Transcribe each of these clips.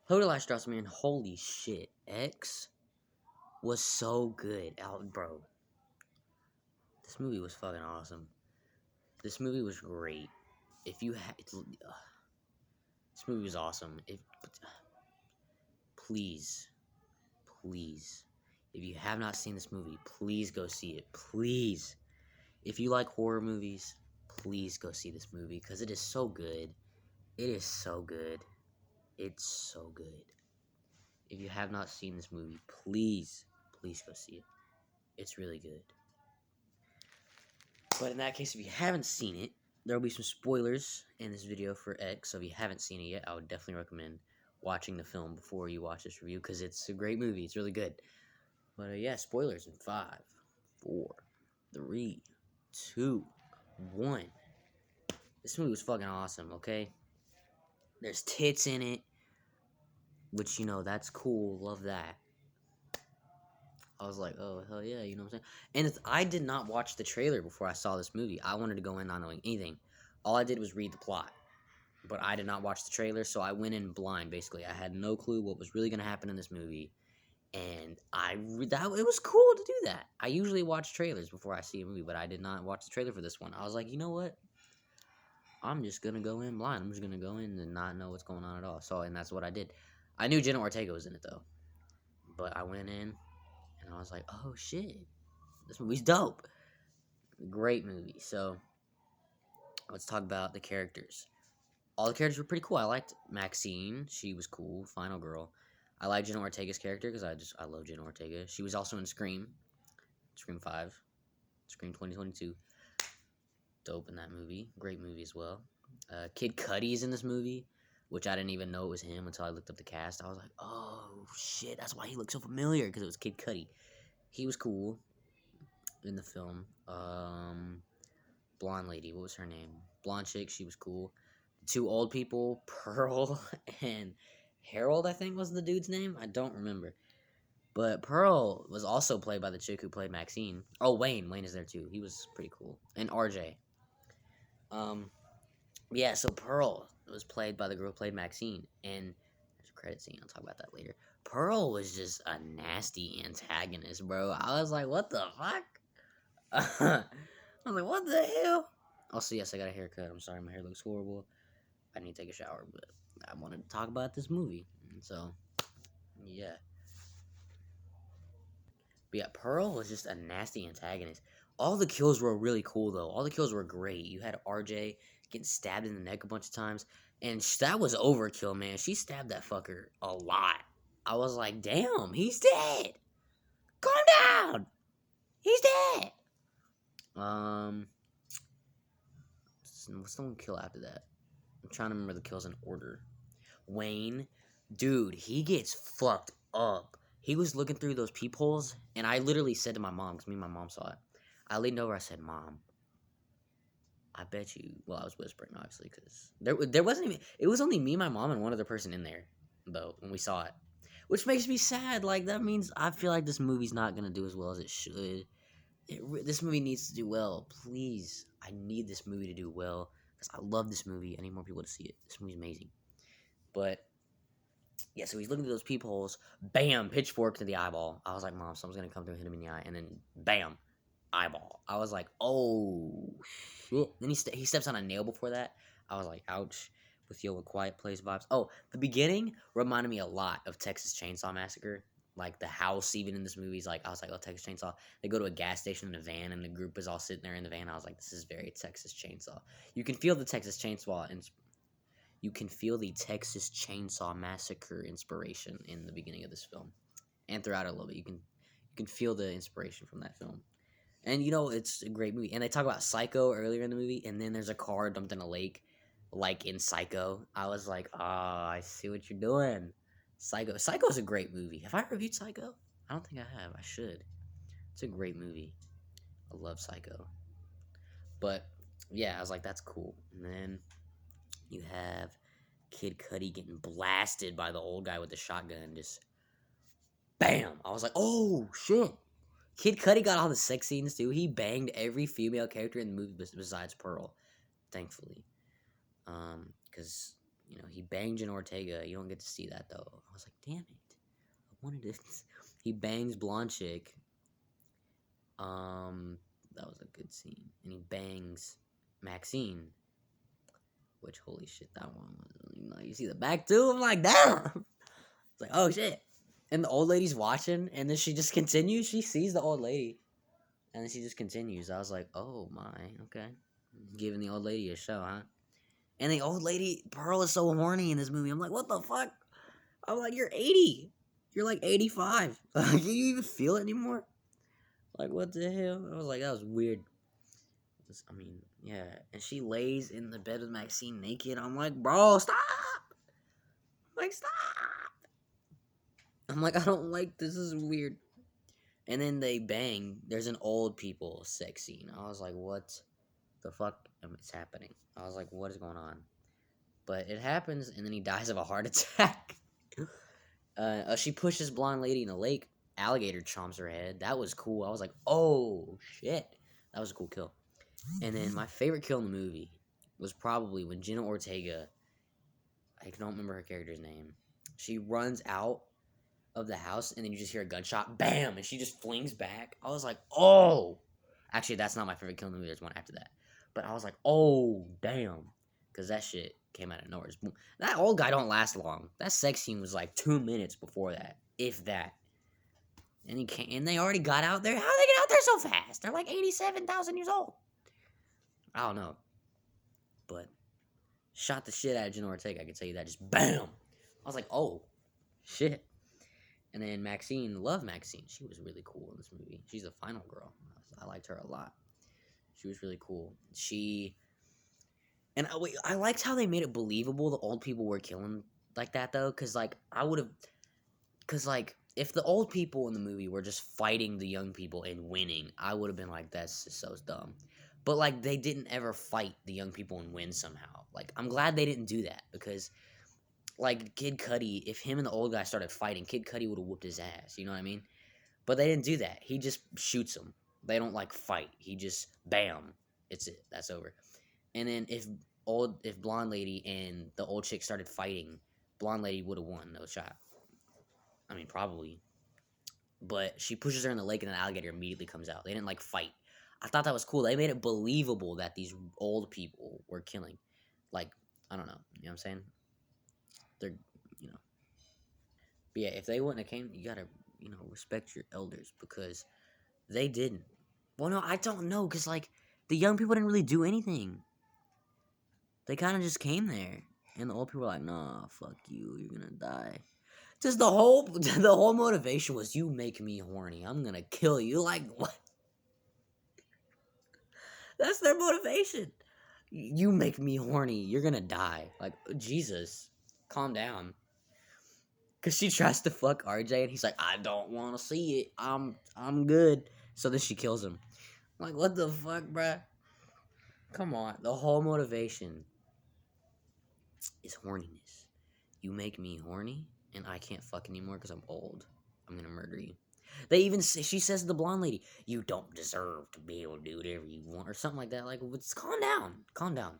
Holy Last Dross, man, holy shit. X was so good. Out, bro. This movie was fucking awesome. This movie was great. If you had. This movie was awesome. Please, please. If you have not seen this movie, please go see it. Please. If you like horror movies, please go see this movie because it is so good. It is so good. It's so good. If you have not seen this movie, please, please go see it. It's really good. But in that case, if you haven't seen it, there will be some spoilers in this video for X. So if you haven't seen it yet, I would definitely recommend watching the film before you watch this review because it's a great movie. It's really good. But yeah, spoilers in 5, 4, 3, 2, 1. This movie was fucking awesome, okay? There's tits in it, which, you know, that's cool. Love that. I was like, oh, hell yeah, you know what I'm saying? And I did not watch the trailer before I saw this movie. I wanted to go in not knowing anything. All I did was read the plot. But I did not watch the trailer, so I went in blind, basically. I had no clue what was really going to happen in this movie. And it was cool to do that. I usually watch trailers before I see a movie, but I did not watch the trailer for this one. I was like, you know what? I'm just going to go in blind. I'm just going to go in and not know what's going on at all. So, and that's what I did. I knew Jenna Ortega was in it, though. But I went in, and I was like, oh, shit. This movie's dope. Great movie. So, let's talk about the characters. All the characters were pretty cool. I liked Maxine. She was cool. Final girl. I like Jenna Ortega's character because I love Jenna Ortega. She was also in Scream. Scream 5. Scream 2022. Dope in that movie. Great movie as well. Kid Cudi's in this movie, which I didn't even know it was him until I looked up the cast. I was like, oh, shit. That's why he looked so familiar, because it was Kid Cudi. He was cool in the film. Blonde lady. What was her name? Blonde chick. She was cool. Two old people, Pearl and Harold, I think was the dude's name. I don't remember. But Pearl was also played by the chick who played Maxine. Oh, Wayne. Wayne is there too. He was pretty cool. And RJ. Yeah, so Pearl was played by the girl who played Maxine. And there's a credit scene. I'll talk about that later. Pearl was just a nasty antagonist, bro. I was like, what the fuck? I was like, what the hell? Also, yes, I got a haircut. I'm sorry, my hair looks horrible. I need to take a shower, but I wanted to talk about this movie. And so, yeah. But yeah, Pearl was just a nasty antagonist. All the kills were really cool, though. All the kills were great. You had RJ getting stabbed in the neck a bunch of times. And that was overkill, man. She stabbed that fucker a lot. I was like, damn, he's dead. Calm down. He's dead. What's the one kill after that? I'm trying to remember the kills in order. Wayne, dude, he gets fucked up. He was looking through those peepholes, and I literally said to my mom, because me and my mom saw it. I leaned over, I said, Mom, I bet you, well, I was whispering, obviously, because there wasn't even, it was only me, my mom, and one other person in there, though, when we saw it. Which makes me sad. Like, that means I feel like this movie's not going to do as well as it should. This movie needs to do well. Please, I need this movie to do well, because I love this movie. I need more people to see it. This movie's amazing. But yeah, so he's looking through those peepholes. Bam, pitchfork to the eyeball. I was like, Mom, someone's gonna come through and hit him in the eye, and then bam, eyeball. I was like, oh shit. Then he steps on a nail before that. I was like, ouch. With A Quiet Place vibes. Oh, the beginning reminded me a lot of Texas Chainsaw Massacre. Like the house, even in this movie, is like, I was like, oh, Texas Chainsaw. They go to a gas station in a van, and the group is all sitting there in the van. I was like, this is very Texas Chainsaw. You can feel the Texas Chainsaw You can feel the Texas Chainsaw Massacre inspiration in the beginning of this film, and throughout it a little bit. You can feel the inspiration from that film, and you know it's a great movie. And they talk about Psycho earlier in the movie, and then there's a car dumped in a lake, like in Psycho. I was like, I see what you're doing. Psycho is a great movie. Have I reviewed Psycho? I don't think I have. I should. It's a great movie. I love Psycho. But yeah, I was like, that's cool. And then you have Kid Cudi getting blasted by the old guy with the shotgun. Just bam! I was like, oh shit! Kid Cudi got all the sex scenes too. He banged every female character in the movie besides Pearl, thankfully. Because he banged Jenna Ortega. You don't get to see that though. I was like, damn it, I wanted it. He bangs blonde chick. That was a good scene, and he bangs Maxine. Which, holy shit, that one was, you see the back too. I'm like, damn. It's like, oh shit. And the old lady's watching, and then she just continues. She sees the old lady, and then she just continues. I was like, oh my, okay, giving the old lady a show, huh? And the old lady, Pearl, is so horny in this movie. I'm like, what the fuck? I'm like, you're 80. You're like 85. Can you even feel it anymore? Like, what the hell? I was like, that was weird. I mean, yeah. And she lays in the bed with Maxine naked. I'm like, bro, stop. I'm like, stop. I'm like, I don't like this. Is weird. And then they bang. There's an old people sex scene. I was like, what the fuck is happening? I was like, what is going on? But it happens, and then he dies of a heart attack. She pushes blonde lady in the lake. Alligator chomps her head. That was cool. I was like, oh shit, that was a cool kill. And then my favorite kill in the movie was probably when Jenna Ortega, I don't remember her character's name, she runs out of the house, and then you just hear a gunshot, bam, and she just flings back. I was like, oh. Actually, that's not my favorite kill in the movie. There's one after that. But I was like, oh, damn. Because that shit came out of nowhere. That old guy don't last long. That sex scene was like 2 minutes before that, if that. And he can't, and they already got out there. How did they get out there so fast? They're like 87,000 years old. I don't know. But shot the shit out of Jenna Ortega, I can tell you that. Just bam. I was like, oh, shit. And then Maxine, love Maxine. She was really cool in this movie. She's the final girl. I liked her a lot. She was really cool. And I liked how they made it believable the old people were killing like that, though. Because, like, if the old people in the movie were just fighting the young people and winning, I would have been like, that's just so dumb. But, like, they didn't ever fight the young people and win somehow. Like, I'm glad they didn't do that. Because, like, Kid Cudi, if him and the old guy started fighting, Kid Cudi would have whooped his ass. You know what I mean? But they didn't do that. He just shoots them. They don't, like, fight. He just, bam. It's it. That's over. And then if blonde lady and the old chick started fighting, blonde lady would have won. No shot. I mean, probably. But she pushes her in the lake, and an alligator immediately comes out. They didn't, like, fight. I thought that was cool. They made it believable that these old people were killing. Like, I don't know. You know what I'm saying? They're, you know. But yeah, if they wouldn't have came, you gotta, respect your elders, because they didn't. Well, no, I don't know, because, like, the young people didn't really do anything. They kind of just came there. And the old people were like, nah, fuck you, you're gonna die. Just the whole motivation was, you make me horny, I'm gonna kill you. Like, what? That's their motivation. You make me horny, you're gonna die. Like, Jesus, calm down. Cause she tries to fuck RJ, and he's like, I don't want to see it. I'm good. So then she kills him. I'm like, what the fuck, bruh? Come on. The whole motivation is horniness. You make me horny, and I can't fuck anymore because I'm old. I'm gonna murder you. She says to the blonde lady, you don't deserve to be able to do whatever you want, or something like that. Like, calm down.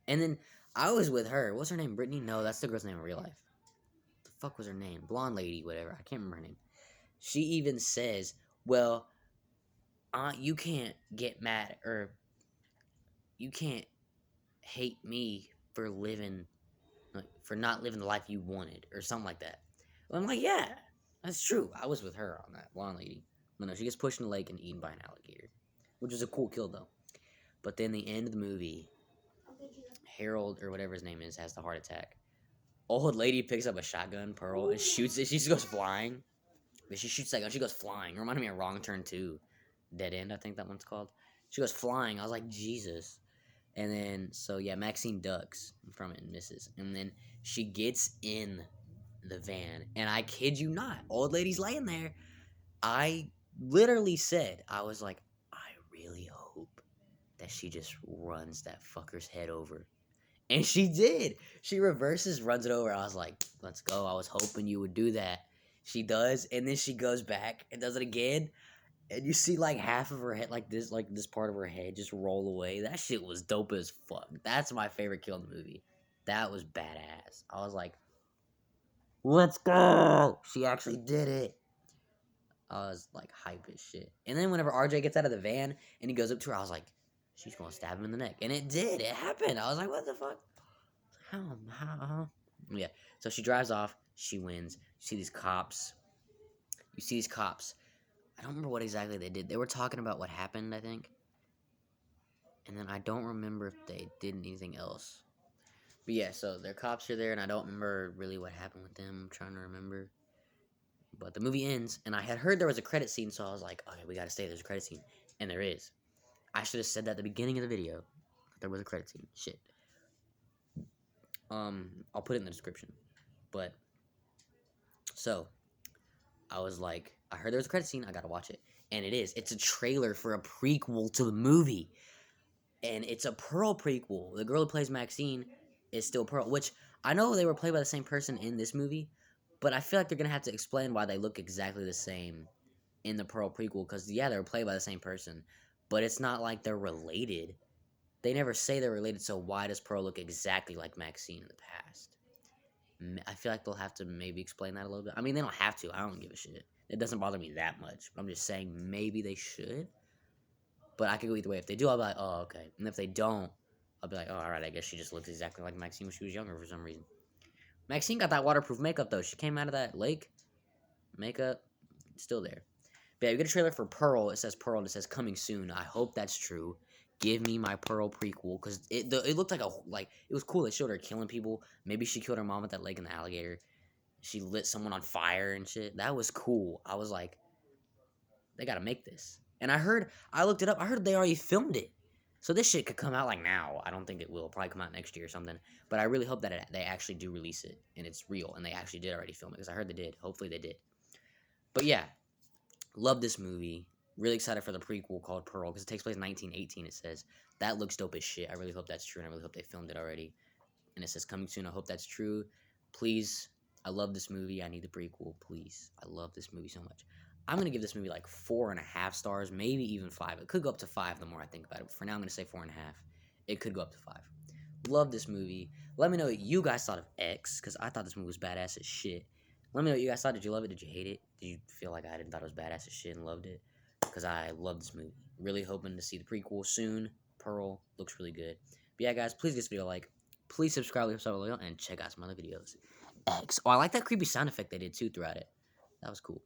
And then I was with her. What's her name? Brittany? No, that's the girl's name in real life. The fuck was her name? Blonde lady, whatever. I can't remember her name. She even says, well, you can't get mad, or you can't hate me for not living the life you wanted, or something like that. Well, I'm like, yeah, that's true. I was with her on that blonde lady. But no, she gets pushed in the lake and eaten by an alligator, which was a cool kill, though. But then the end of the movie, Harold, or whatever his name is, has the heart attack. Old lady picks up a shotgun, Pearl, and shoots it. She just goes flying. But she shoots that gun. She goes flying. It reminded me of Wrong Turn 2. Dead End, I think that one's called. She goes flying. I was like, Jesus. And then, so yeah, Maxine ducks from it and misses. And then she gets in the van. And I kid you not, old lady's laying there. I literally said, I was like, I really hope that she just runs that fucker's head over. And she did. She reverses, runs it over. I was like, let's go. I was hoping you would do that. She does. And then she goes back and does it again. And you see, like, half of her head, like this part of her head just roll away. That shit was dope as fuck. That's my favorite kill in the movie. That was badass. I was like, let's go! She actually did it. I was like hype as shit. And then whenever RJ gets out of the van and he goes up to her, I was like, she's gonna stab him in the neck. And it did. It happened. I was like, what the fuck? How? Yeah. So she drives off. She wins. You see these cops. I don't remember what exactly they did. They were talking about what happened, I think. And then I don't remember if they did anything else. But yeah, so their cops are there, and I don't remember really what happened with them. I'm trying to remember. But the movie ends, and I had heard there was a credit scene, so I was like, okay, we gotta stay. There's a credit scene. And there is. I should have said that at the beginning of the video. There was a credit scene. Shit. I'll put it in the description. But, so, I was like, I heard there was a credit scene. I gotta watch it. And it is. It's a trailer for a prequel to the movie. And it's a Pearl prequel. The girl who plays Maxine is still Pearl, which I know they were played by the same person in this movie, but I feel like they're gonna have to explain why they look exactly the same in the Pearl prequel. Because yeah, they were played by the same person, but it's not like they're related. They never say they're related, so why does Pearl look exactly like Maxine in the past? I feel like they'll have to maybe explain that a little bit. I mean, they don't have to. I don't give a shit. It doesn't bother me that much. But I'm just saying maybe they should. But I could go either way. If they do, I'll be like, oh, okay. And if they don't, I'll be like, oh, alright, I guess she just looks exactly like Maxine when she was younger for some reason. Maxine got that waterproof makeup, though. She came out of that lake. Makeup, still there. But yeah, we get a trailer for Pearl. It says Pearl, and it says coming soon. I hope that's true. Give me my Pearl prequel, because it looked like it was cool. They showed her killing people. Maybe she killed her mom at that lake in the alligator. She lit someone on fire and shit. That was cool. I was like, they gotta make this. And I looked it up. I heard they already filmed it. So this shit could come out like now. I don't think it will. It'll probably come out next year or something. But I really hope that they actually do release it and it's real and they actually did already film it because I heard they did. Hopefully they did. But yeah, love this movie. Really excited for the prequel called Pearl because it takes place in 1918. It says that looks dope as shit. I really hope that's true and I really hope they filmed it already. And it says coming soon. I hope that's true. Please, I love this movie. I need the prequel. Please, I love this movie so much. I'm going to give this movie like 4.5 stars, maybe even 5. It could go up to 5 the more I think about it. But for now, I'm going to say 4.5. It could go up to 5. Love this movie. Let me know what you guys thought of X, because I thought this movie was badass as shit. Let me know what you guys thought. Did you love it? Did you hate it? Did you feel like I didn't thought it was badass as shit and loved it? Because I love this movie. Really hoping to see the prequel soon. Pearl looks really good. But yeah, guys, please give this video a like. Please subscribe, leave a sub below, and check out some other videos. X. Oh, I like that creepy sound effect they did, too, throughout it. That was cool.